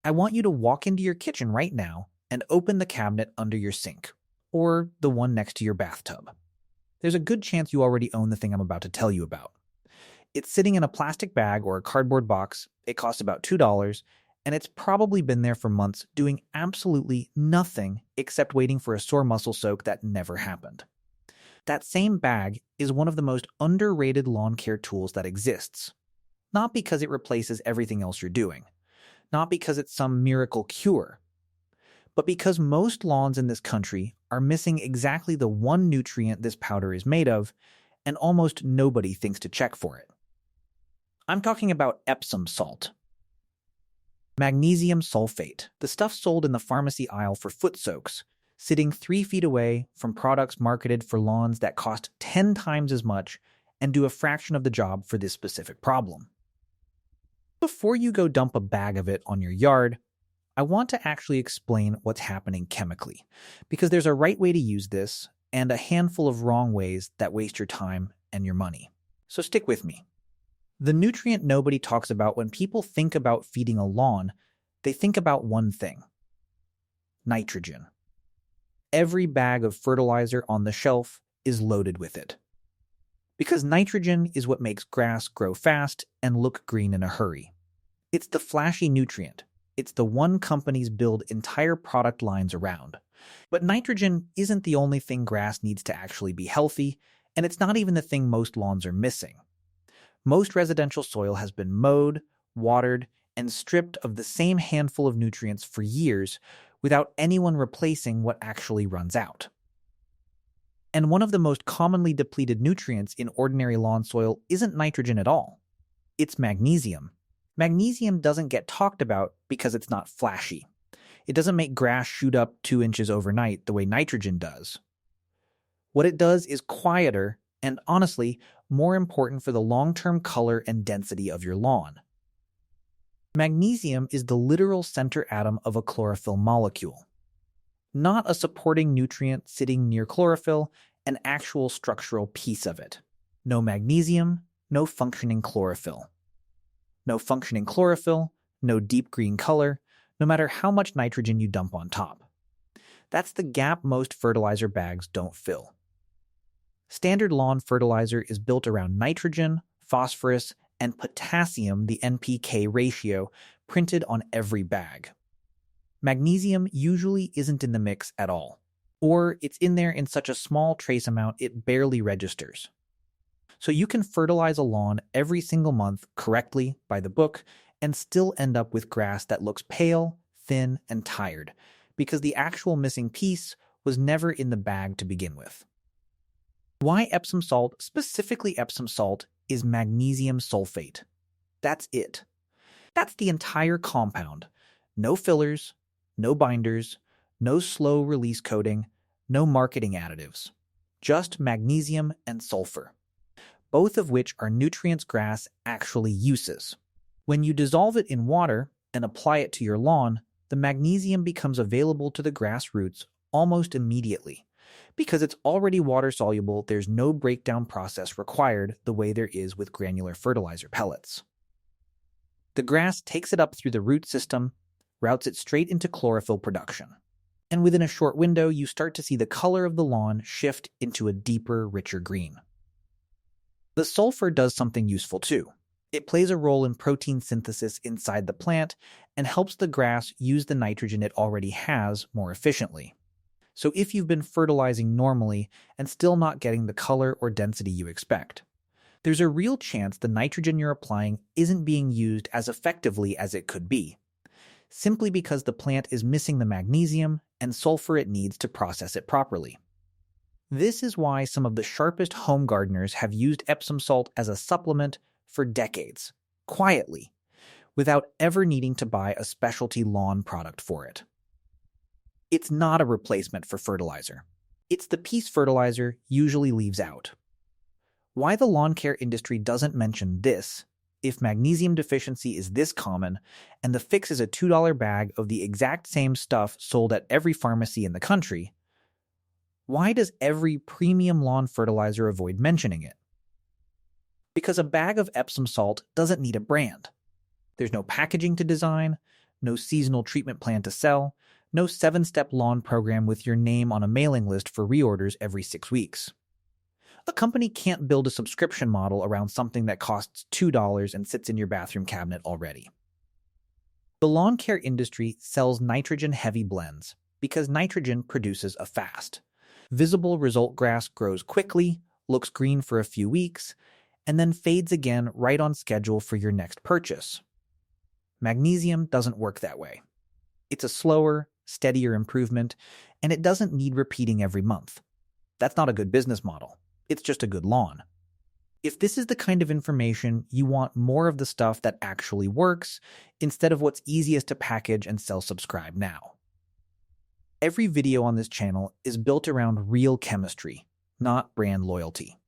I want you to walk into your kitchen right now and open the cabinet under your sink, or the one next to your bathtub. There's a good chance you already own the thing I'm about to tell you about. It's sitting in a plastic bag or a cardboard box. It costs about $2, and it's probably been there for months doing absolutely nothing except waiting for a sore muscle soak that never happened. That same bag is one of the most underrated lawn care tools that exists. Not because it replaces everything else you're doing, not because it's some miracle cure, but because most lawns in this country are missing exactly the one nutrient this powder is made of, and almost nobody thinks to check for it. I'm talking about Epsom salt. Magnesium sulfate, the stuff sold in the pharmacy aisle for foot soaks, sitting 3 feet away from products marketed for lawns that cost 10 times as much and do a fraction of the job for this specific problem. Before you go dump a bag of it on your yard, I want to actually explain what's happening chemically, because there's a right way to use this and a handful of wrong ways that waste your time and your money. So stick with me. The nutrient nobody talks about when people think about feeding a lawn, they think about one thing: nitrogen. Every bag of fertilizer on the shelf is loaded with it. Because nitrogen is what makes grass grow fast and look green in a hurry. It's the flashy nutrient. It's the one companies build entire product lines around. But nitrogen isn't the only thing grass needs to actually be healthy, and it's not even the thing most lawns are missing. Most residential soil has been mowed, watered, and stripped of the same handful of nutrients for years without anyone replacing what actually runs out. And one of the most commonly depleted nutrients in ordinary lawn soil isn't nitrogen at all. It's magnesium. Magnesium doesn't get talked about because it's not flashy. It doesn't make grass shoot up 2 inches overnight the way nitrogen does. What it does is quieter and, honestly, more important for the long-term color and density of your lawn. Magnesium is the literal center atom of a chlorophyll molecule. Not a supporting nutrient sitting near chlorophyll, an actual structural piece of it. No magnesium, no functioning chlorophyll. No functioning chlorophyll, no deep green color, no matter how much nitrogen you dump on top. That's the gap most fertilizer bags don't fill. Standard lawn fertilizer is built around nitrogen, phosphorus, and potassium, the NPK ratio, printed on every bag. Magnesium usually isn't in the mix at all, or it's in there in such a small trace amount it barely registers. So you can fertilize a lawn every single month correctly by the book and still end up with grass that looks pale, thin, and tired, because the actual missing piece was never in the bag to begin with. Why Epsom salt, specifically Epsom salt, is magnesium sulfate. That's it. That's the entire compound. No fillers, no binders, no slow release coating, no marketing additives. Just magnesium and sulfur, both of which are nutrients grass actually uses. When you dissolve it in water and apply it to your lawn, the magnesium becomes available to the grass roots almost immediately. Because it's already water-soluble, there's no breakdown process required the way there is with granular fertilizer pellets. The grass takes it up through the root system, routes it straight into chlorophyll production. And within a short window, you start to see the color of the lawn shift into a deeper, richer green. The sulfur does something useful too. It plays a role in protein synthesis inside the plant and helps the grass use the nitrogen it already has more efficiently. So if you've been fertilizing normally and still not getting the color or density you expect, there's a real chance the nitrogen you're applying isn't being used as effectively as it could be, simply because the plant is missing the magnesium and sulfur it needs to process it properly. This is why some of the sharpest home gardeners have used Epsom salt as a supplement for decades, quietly, without ever needing to buy a specialty lawn product for it. It's not a replacement for fertilizer. It's the piece fertilizer usually leaves out. Why the lawn care industry doesn't mention this, if magnesium deficiency is this common, and the fix is a $2 bag of the exact same stuff sold at every pharmacy in the country, why does every premium lawn fertilizer avoid mentioning it? Because a bag of Epsom salt doesn't need a brand. There's no packaging to design, no seasonal treatment plan to sell, no 7-step lawn program with your name on a mailing list for reorders every 6 weeks. A company can't build a subscription model around something that costs $2 and sits in your bathroom cabinet already. The lawn care industry sells nitrogen-heavy blends because nitrogen produces a fast, visible result. Grass grows quickly, looks green for a few weeks, and then fades again right on schedule for your next purchase. Magnesium doesn't work that way. It's a slower, steadier improvement, and it doesn't need repeating every month. That's not a good business model. It's just a good lawn. If this is the kind of information you want, more of the stuff that actually works instead of what's easiest to package and sell, subscribe now. Every video on this channel is built around real chemistry, not brand loyalty.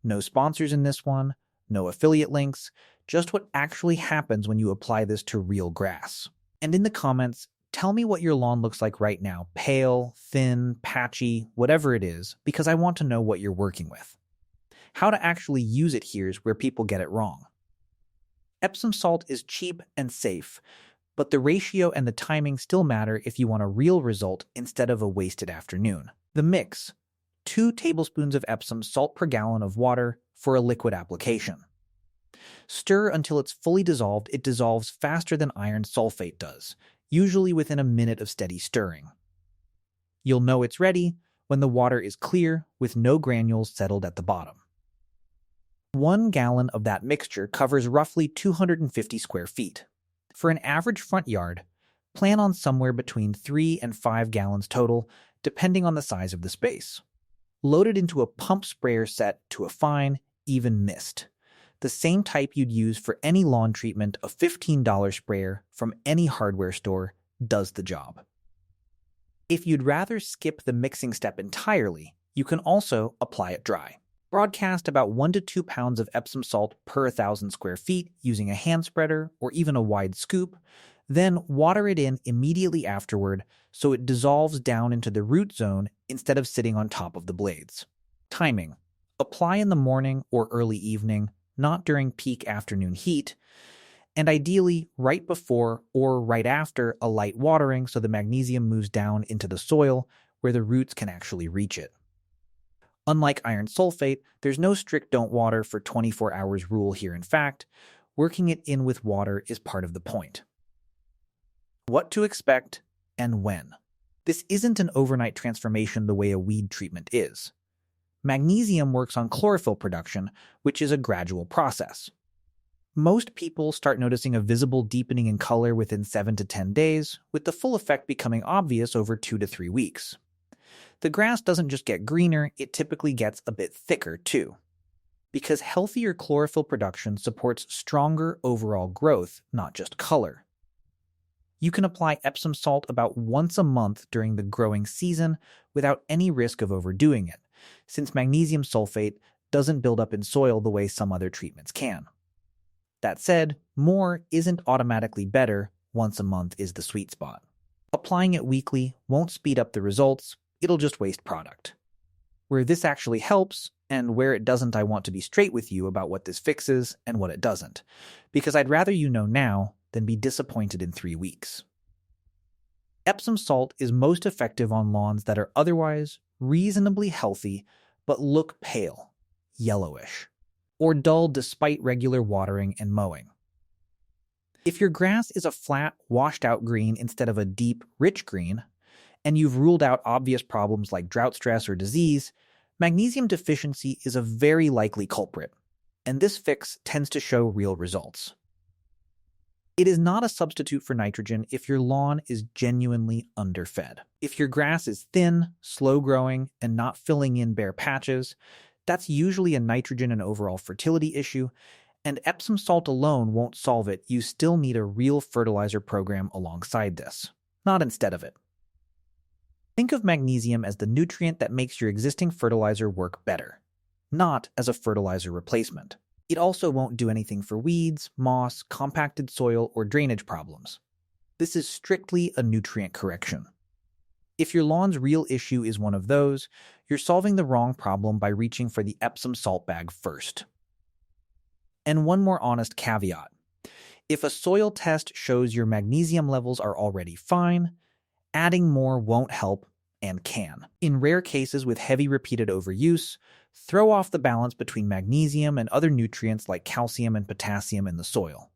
No sponsors in this one, no affiliate links, just what actually happens when you apply this to real grass. And in the comments, tell me what your lawn looks like right now, pale, thin, patchy, whatever it is, because I want to know what you're working with. How to actually use it here is where people get it wrong. Epsom salt is cheap and safe, but the ratio and the timing still matter if you want a real result instead of a wasted afternoon. The mix: 2 tablespoons of Epsom salt per gallon of water for a liquid application. Stir until it's fully dissolved. It dissolves faster than iron sulfate does, usually within a minute of steady stirring. You'll know it's ready when the water is clear with no granules settled at the bottom. 1 gallon of that mixture covers roughly 250 square feet. For an average front yard, plan on somewhere between 3 and 5 gallons total, depending on the size of the space. Load it into a pump sprayer set to a fine, even mist. The same type you'd use for any lawn treatment. A $15 sprayer from any hardware store does the job. If you'd rather skip the mixing step entirely, you can also apply it dry. Broadcast about 1 to 2 pounds of Epsom salt per 1,000 square feet using a hand spreader or even a wide scoop, then water it in immediately afterward so it dissolves down into the root zone instead of sitting on top of the blades. Timing: apply in the morning or early evening, not during peak afternoon heat, and ideally right before or right after a light watering so the magnesium moves down into the soil where the roots can actually reach it. Unlike iron sulfate, there's no strict don't water for 24 hours rule here. In fact, working it in with water is part of the point. What to expect and when. This isn't an overnight transformation the way a weed treatment is. Magnesium works on chlorophyll production, which is a gradual process. Most people start noticing a visible deepening in color within 7 to 10 days, with the full effect becoming obvious over 2 to 3 weeks. The grass doesn't just get greener, it typically gets a bit thicker too. Because healthier chlorophyll production supports stronger overall growth, not just color. You can apply Epsom salt about once a month during the growing season without any risk of overdoing it, since magnesium sulfate doesn't build up in soil the way some other treatments can. That said, more isn't automatically better. Once a month is the sweet spot. Applying it weekly won't speed up the results, it'll just waste product. Where this actually helps, and where it doesn't, I want to be straight with you about what this fixes and what it doesn't, because I'd rather you know now than be disappointed in 3 weeks. Epsom salt is most effective on lawns that are otherwise reasonably healthy but look pale, yellowish, or dull despite regular watering and mowing. If your grass is a flat, washed-out green instead of a deep, rich green, and you've ruled out obvious problems like drought stress or disease, magnesium deficiency is a very likely culprit, and this fix tends to show real results. It is not a substitute for nitrogen if your lawn is genuinely underfed. If your grass is thin, slow-growing, and not filling in bare patches, that's usually a nitrogen and overall fertility issue, and Epsom salt alone won't solve it. You still need a real fertilizer program alongside this, not instead of it. Think of magnesium as the nutrient that makes your existing fertilizer work better, not as a fertilizer replacement. It also won't do anything for weeds, moss, compacted soil, or drainage problems. This is strictly a nutrient correction. If your lawn's real issue is one of those, you're solving the wrong problem by reaching for the Epsom salt bag first. And one more honest caveat. If a soil test shows your magnesium levels are already fine, adding more won't help and can. In rare cases with heavy repeated overuse, throw off the balance between magnesium and other nutrients like calcium and potassium in the soil.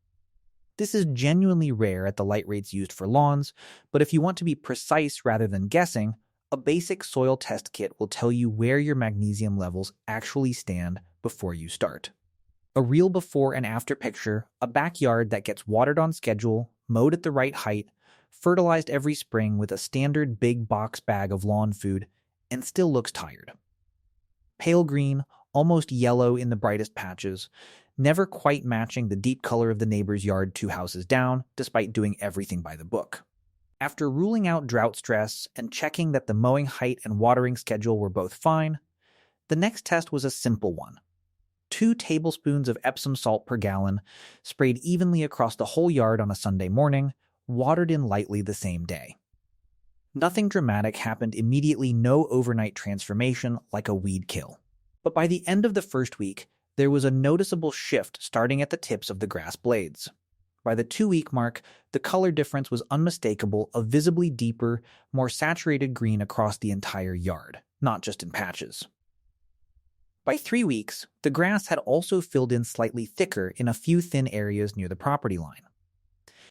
This is genuinely rare at the light rates used for lawns, but if you want to be precise rather than guessing, a basic soil test kit will tell you where your magnesium levels actually stand before you start. A real before and after picture, a backyard that gets watered on schedule, mowed at the right height, fertilized every spring with a standard big box bag of lawn food, and still looks tired. Pale green, almost yellow in the brightest patches, never quite matching the deep color of the neighbor's yard 2 houses down, despite doing everything by the book. After ruling out drought stress and checking that the mowing height and watering schedule were both fine, the next test was a simple one. 2 tablespoons of Epsom salt per gallon, sprayed evenly across the whole yard on a Sunday morning, watered in lightly the same day. Nothing dramatic happened immediately, no overnight transformation like a weed kill. But by the end of the first week, there was a noticeable shift starting at the tips of the grass blades. By the 2-week mark, the color difference was unmistakable, a visibly deeper, more saturated green across the entire yard, not just in patches. By 3 weeks, the grass had also filled in slightly thicker in a few thin areas near the property line.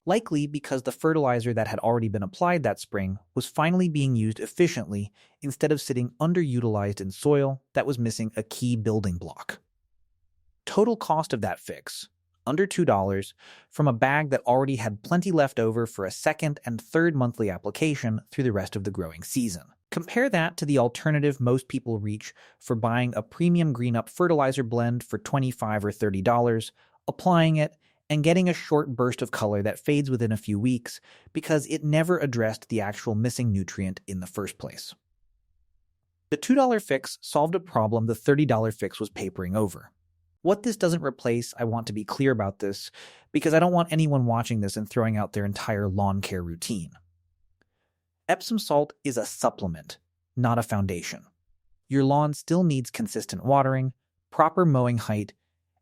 Likely because the fertilizer that had already been applied that spring was finally being used efficiently instead of sitting underutilized in soil that was missing a key building block. Total cost of that fix, under $2, from a bag that already had plenty left over for a second and third monthly application through the rest of the growing season. Compare that to the alternative most people reach for buying a premium green-up fertilizer blend for $25 or $30, applying it, and getting a short burst of color that fades within a few weeks because it never addressed the actual missing nutrient in the first place. The $2 fix solved a problem the $30 fix was papering over. What this doesn't replace, I want to be clear about this, because I don't want anyone watching this and throwing out their entire lawn care routine. Epsom salt is a supplement, not a foundation. Your lawn still needs consistent watering, proper mowing height,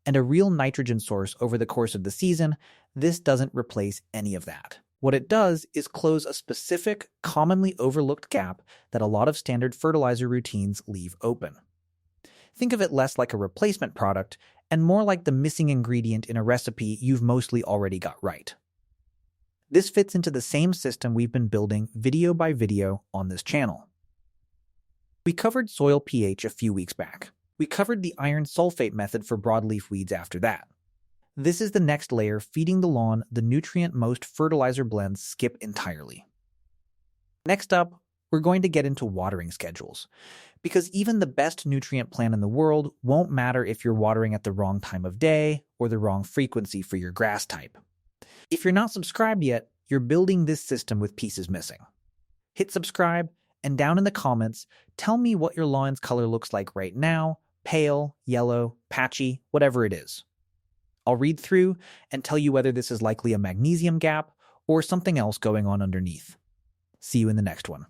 and a real nitrogen source over the course of the season. This doesn't replace any of that. What it does is close a specific, commonly overlooked gap that a lot of standard fertilizer routines leave open. Think of it less like a replacement product and more like the missing ingredient in a recipe you've mostly already got right. This fits into the same system we've been building video by video on this channel. We covered soil pH a few weeks back. We covered the iron sulfate method for broadleaf weeds after that. This is the next layer, feeding the lawn the nutrient most fertilizer blends skip entirely. Next up, we're going to get into watering schedules, because even the best nutrient plan in the world won't matter if you're watering at the wrong time of day or the wrong frequency for your grass type. If you're not subscribed yet, you're building this system with pieces missing. Hit subscribe, and down in the comments, tell me what your lawn's color looks like right now, pale, yellow, patchy, whatever it is. I'll read through and tell you whether this is likely a magnesium gap or something else going on underneath. See you in the next one.